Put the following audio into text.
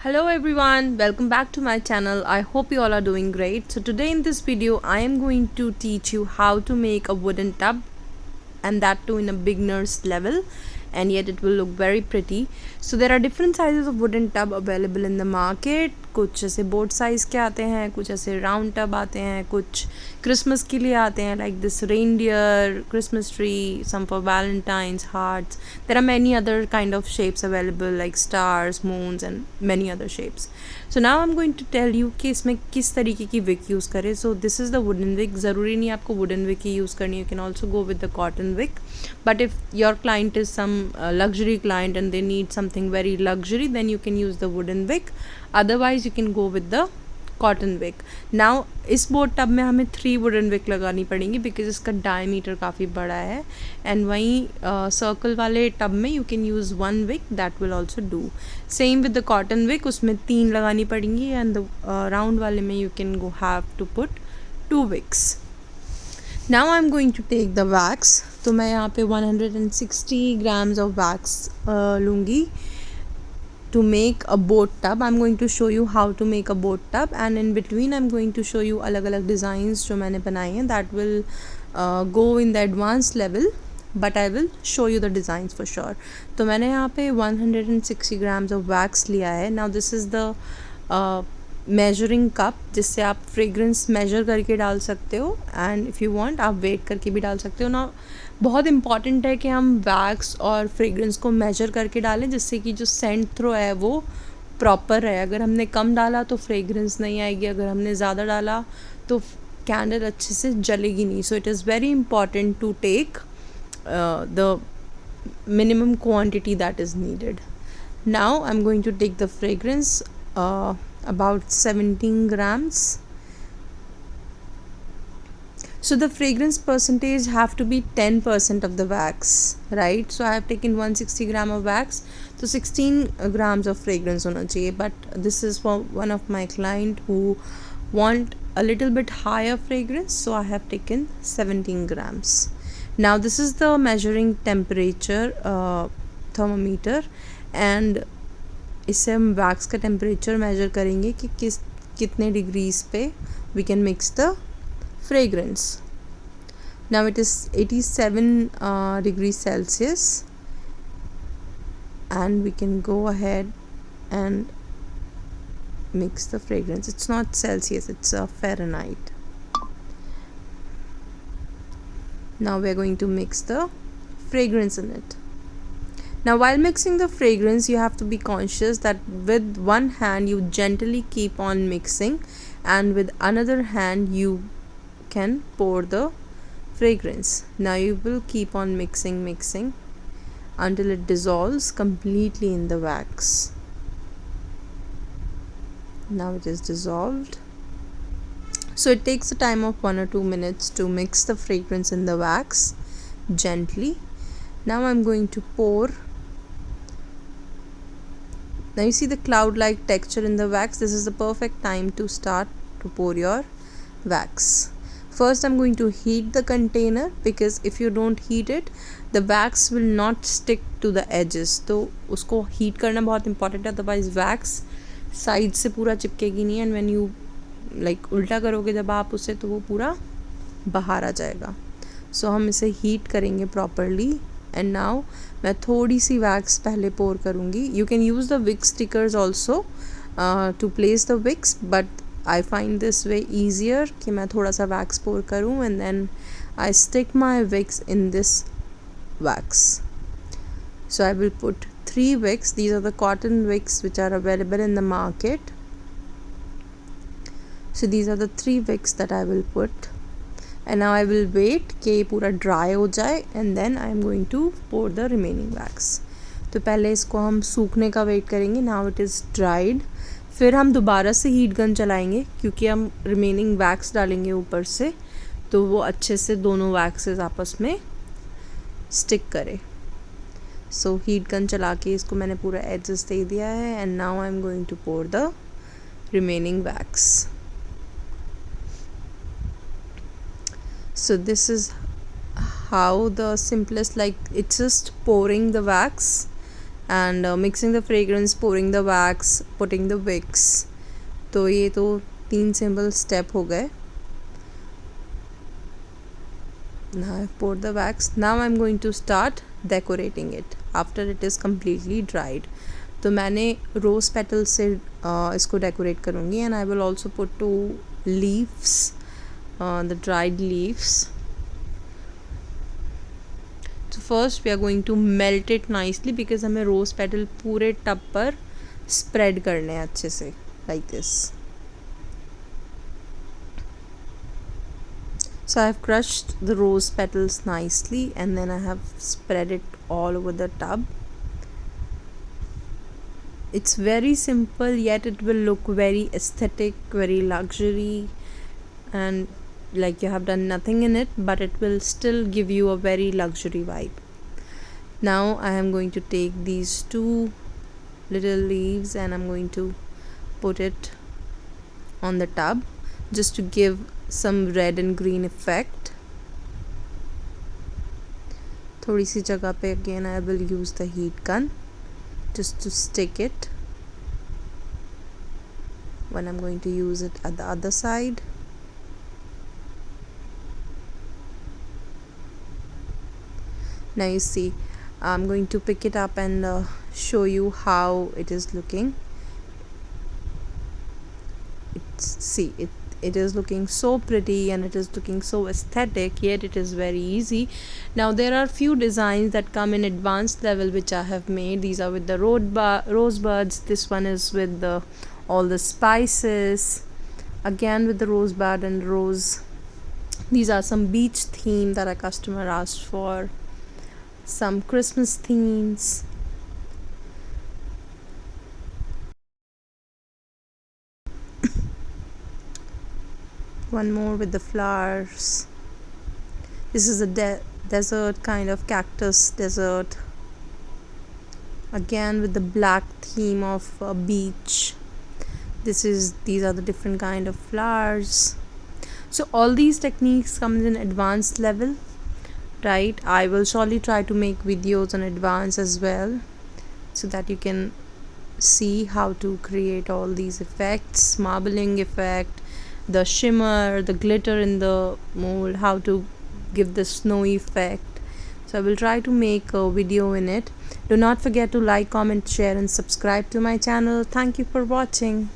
Hello everyone, welcome back to my channel. I hope you all are doing great. So today in this video I am going to teach you how to make a wooden tub, and that too in a beginner's level, and yet it will look very pretty. So there are different sizes of wooden tub available in the market. कुछ ऐसे boat size के आते हैं, कुछ ऐसे round tub आते हैं, कुछ क्रिसमस के लिए आते हैं like this reindeer, Christmas tree, some for Valentine's, hearts. There are many other kind of shapes available like stars, moons and many other shapes. So now I'm going to tell you कि इसमें किस तरीके की wick use करें. So this is the wooden wick. ज़रूरी नहीं आपको wooden wick ही use करनी. You can also go with the cotton wick. But if your client is some luxury client and they need something very luxury, then you can use the wooden wick. Otherwise you can go with the cotton wick. Now इस boat tub में हमें 3 wooden Wick लगानी पड़ेंगी because इसका diameter काफ़ी बड़ा है. And वहीं सर्कल वाले टब में you can use 1 wick, that will also do. Same with the cotton wick, उसमें 3 लगानी पड़ेंगी. एंड द राउंड वाले में you can go have to put 2 wicks. Now I am going to take the wax. तो मैं यहाँ पे 160 grams of wax लूँगी to make a boat tub. I'm going to show you how to make a boat tub, and in between I'm going to show you अलग अलग designs जो मैंने बनाए हैं. That will go in the advanced level, but I will show you the designs for sure. तो मैंने यहाँ पे 160 grams of wax लिया है. Now this is the measuring cup जिससे आप फ्रेग्रेंस मेजर करके डाल सकते हो, एंड इफ़ यू वांट आप वेट करके भी डाल सकते हो ना. बहुत इंपॉर्टेंट है कि हम वैक्स और फ्रेग्रेंस को मेजर करके डालें जिससे कि जो सेंट थ्रो है वो प्रॉपर रहे. अगर हमने कम डाला तो फ्रेग्रेंस नहीं आएगी, अगर हमने ज़्यादा डाला तो कैंडल अच्छे से जलेगी नहीं. So it is very important to take the minimum quantity that is needed. Now I'm going to take the fragrance, about 17 grams. So the fragrance percentage have to be 10% of the wax, right? So I have taken 160 gram of wax, so 16 grams of fragrance hona chahiye. But this is for one of my client who want a little bit higher fragrance, so I have taken 17 grams. Now this is the measuring temperature thermometer, and इससे हम wax का temperature measure करेंगे कि कितने degrees पे we can mix the fragrance. Now it is 87 degree Celsius, and we can go ahead and mix the fragrance. It's not Celsius, it's a Fahrenheit. Now we are going to mix the fragrance in it. Now while mixing the fragrance, you have to be conscious that with one hand you gently keep on mixing, and with another hand you can pour the fragrance. Now you will keep on mixing until it dissolves completely in the wax. Now it is dissolved. So it takes a time of 1 or 2 minutes to mix the fragrance in the wax gently. Now I'm going to pour. Now you see the cloud-like texture in the wax. This is the perfect time to start to pour your wax. First I'm going to heat the container, because if you don't heat it, the wax will not stick to the edges. तो उसको heat करना बहुत important है, otherwise wax side से पूरा चिपकेगी नहीं, and when you like उल्टा करोगे जब आप उसे तो वो पूरा बाहर आ जाएगा. So हम इसे heat करेंगे properly. एंड नाउ मैं थोड़ी सी वैक्स पहले पोर करूँगी. You can use the wick stickers also to place the wicks, but I find this way easier कि मैं थोड़ा सा वैक्स पोर करूँ and then I stick my wicks in this wax. So I will put 3 wicks. These are the cotton wicks which are available in the market. So these are the 3 wicks that I will put. And now I will wait कि ये पूरा dry हो जाए, and then I am going to pour the remaining wax. तो पहले इसको हम सूखने का वेट करेंगे. Now it is dried. फिर हम दोबारा से हीट गन चलाएंगे क्योंकि हम रिमेनिंग वैक्स डालेंगे ऊपर से, तो वो अच्छे से दोनों वैक्सेस आपस में स्टिक करे. सो हीट गन चला के इसको मैंने पूरा एडजस्ट दे दिया है, and now I am going to pour the remaining wax. So this is how the simplest, like it's just pouring the wax and mixing the fragrance, pouring the wax, putting the wicks. तो ये तो 3 simple step हो गए. Now I've poured the wax. Now I'm going to start decorating it after it is completely dried. तो मैंने रोज़ petal से इसको decorate करूँगी, and I will also put 2 leaves, the dried leaves. So first we are going to melt it nicely because हमें रोज़ petal पूरे tub पर spread करने हैं अच्छे से, like this. So I have crushed the rose petals nicely and then I have spread it all over the tub. It's very simple, yet it will look very aesthetic, very luxury, and like you have done nothing in it, but it will still give you a very luxury vibe. Now I am going to take these 2 little leaves and I'm going to put it on the tub just to give some red and green effect. थोड़ी सी जगह पे again I will use the heat gun just to stick it when I'm going to use it at the other side. Now you see, I'm going to pick it up and show you how it is looking. It is looking so pretty and it is looking so aesthetic, yet it is very easy. Now there are few designs that come in advanced level which I have made. These are with the rosebuds. This one is with all the spices, again with the rosebud and rose. These are some beach theme that a customer asked for, some Christmas themes. One more with the flowers. This is a desert kind of cactus desert, again with the black theme of a beach. These are the different kind of flowers. So all these techniques comes in advanced level, right? I will surely try to make videos on advanced as well so that you can see how to create all these effects, marbling effect, the shimmer, the glitter in the mold, how to give the snowy effect. So I will try to make a video in it. Do not forget to like, comment, share and subscribe to my channel. Thank you for watching.